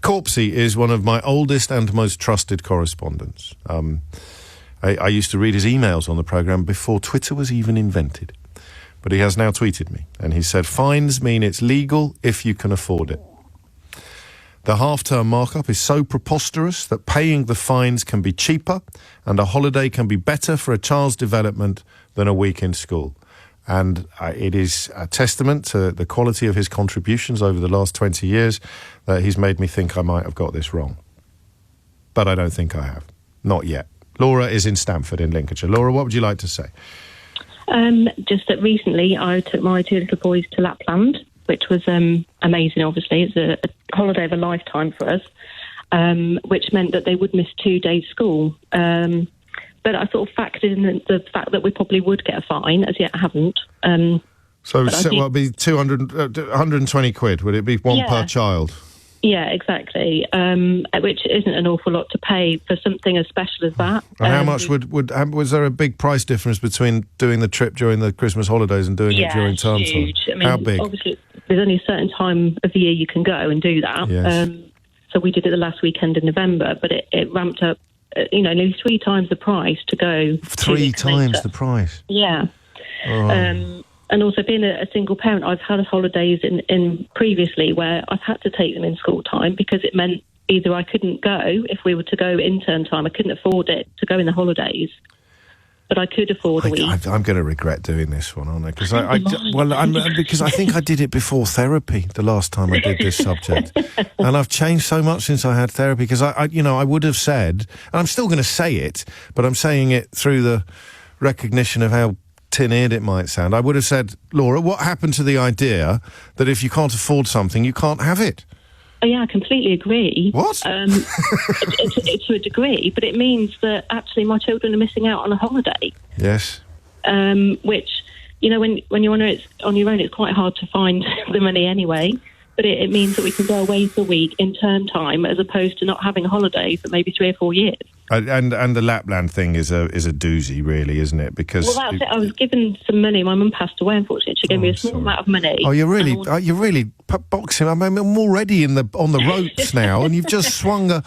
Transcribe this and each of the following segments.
Corpsey is one of my oldest and most trusted correspondents. I used to read his emails on the programme before Twitter was even invented. But he has now tweeted me, and he said, fines mean it's legal if you can afford it. The half-term markup is so preposterous that paying the fines can be cheaper and a holiday can be better for a child's development than a week in school. And it is a testament to the quality of his contributions over the last 20 years that he's made me think I might have got this wrong. But I don't think I have. Not yet. Laura is in Stamford in Lincolnshire. Laura, what would you like to say? Just that recently I took my two little boys to Lapland, which was amazing, obviously. It's a holiday of a lifetime for us, which meant that they would miss 2 days school. But I sort of factored in the fact that we probably would get a fine, as yet I haven't. So it'd be 120 quid, would it be one per child? Yeah, exactly, which isn't an awful lot to pay for something as special as that. And how much was there a big price difference between doing the trip during the Christmas holidays and doing it during term time? I mean, how big? Obviously, there's only a certain time of the year you can go and do that. Yes. So we did it the last weekend in November, but it ramped up, nearly 3 times the price to go. 3 times the price? Yeah. Oh. And also being a single parent, I've had holidays in previously where I've had to take them in school time because it meant either I couldn't go if we were to go in term time. I couldn't afford it to go in the holidays, but I could afford a week. I'm going to regret doing this one, aren't I? Because because I think I did it before therapy the last time I did this subject, and I've changed so much since I had therapy. Because I would have said, and I'm still going to say it, but I'm saying it through the recognition of how tin-eared it might sound. I would have said, Laura, what happened to the idea that if you can't afford something, you can't have it? Oh, yeah, I completely agree. What? It's to a degree, but it means that actually my children are missing out on a holiday. Yes. Which, when you're on your own, it's quite hard to find the money anyway. But it means that we can go away for a week in term time as opposed to not having a holiday for maybe 3 or 4 years. And the Lapland thing is a doozy, really, isn't it? Because that's it. I was given some money. My mum passed away, unfortunately. She gave me a small amount of money. Oh, you're really boxing. I'm already on the ropes now, and you've just swung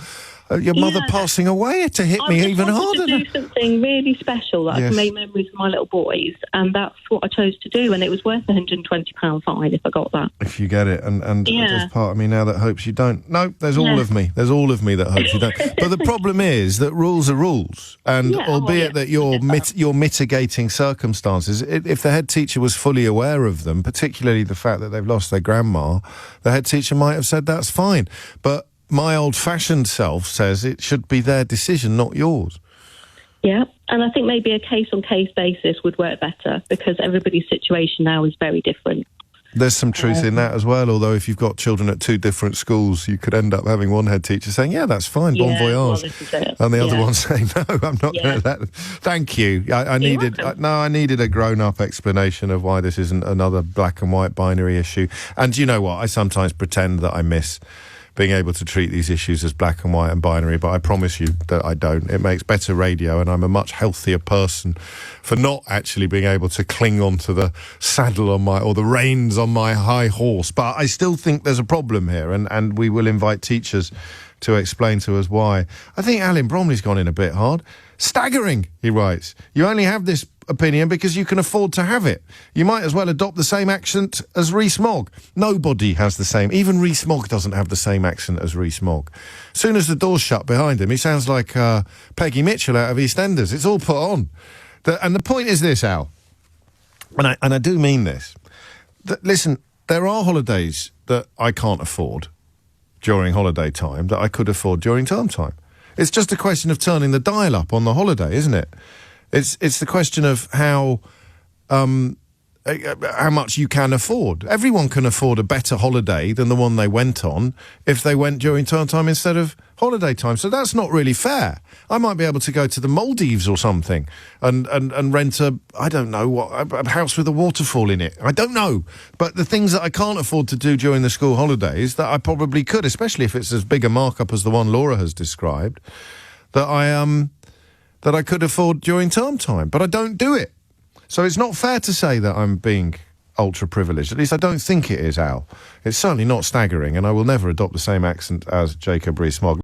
your mother passing away to hit me even harder. I wanted to do something really special that I can make memories of my little boys, and that's what I chose to do, and it was worth £120 fine if I got that. If you get it, and there's part of me now that hopes you don't. No, there's all of me. There's all of me that hopes you don't. But the problem is that rules are rules, and albeit that you're mitigating circumstances, if the head teacher was fully aware of them, particularly the fact that they've lost their grandma, the head teacher might have said that's fine. But my old-fashioned self says it should be their decision, not yours. Yeah, and I think maybe a case-on-case basis would work better because everybody's situation now is very different. There's some truth in that as well, although if you've got children at 2 different schools, you could end up having one head teacher saying, yeah, that's fine, bon voyage, well, this is it. and the other one saying, no, I'm not going to that. Thank you. I needed a grown-up explanation of why this isn't another black and white binary issue. And you know what? I sometimes pretend that I miss being able to treat these issues as black and white and binary, but I promise you that I don't. It makes better radio, and I'm a much healthier person for not actually being able to cling onto the saddle or the reins on my high horse. But I still think there's a problem here, and we will invite teachers to explain to us why. I think Alan Bromley's gone in a bit hard. Staggering, he writes. You only have this opinion because you can afford to have it. You might as well adopt the same accent as Rees-Mogg. Nobody has the same. Even Rees-Mogg doesn't have the same accent as Rees-Mogg. Soon as the door's shut behind him, he sounds like Peggy Mitchell out of EastEnders. It's all put on. And the point is this, Al, and I do mean this. Listen, there are holidays that I can't afford during holiday time that I could afford during term time. It's just a question of turning the dial up on the holiday, isn't it? It's the question of how much you can afford. Everyone can afford a better holiday than the one they went on if they went during term time instead of holiday time. So that's not really fair. I might be able to go to the Maldives or something and rent a house with a waterfall in it. I don't know. But the things that I can't afford to do during the school holidays that I probably could, especially if it's as big a markup as the one Laura has described, that I could afford during term time. But I don't do it. So it's not fair to say that I'm being ultra-privileged. At least I don't think it is, Al. It's certainly not staggering, and I will never adopt the same accent as Jacob Rees-Mogg.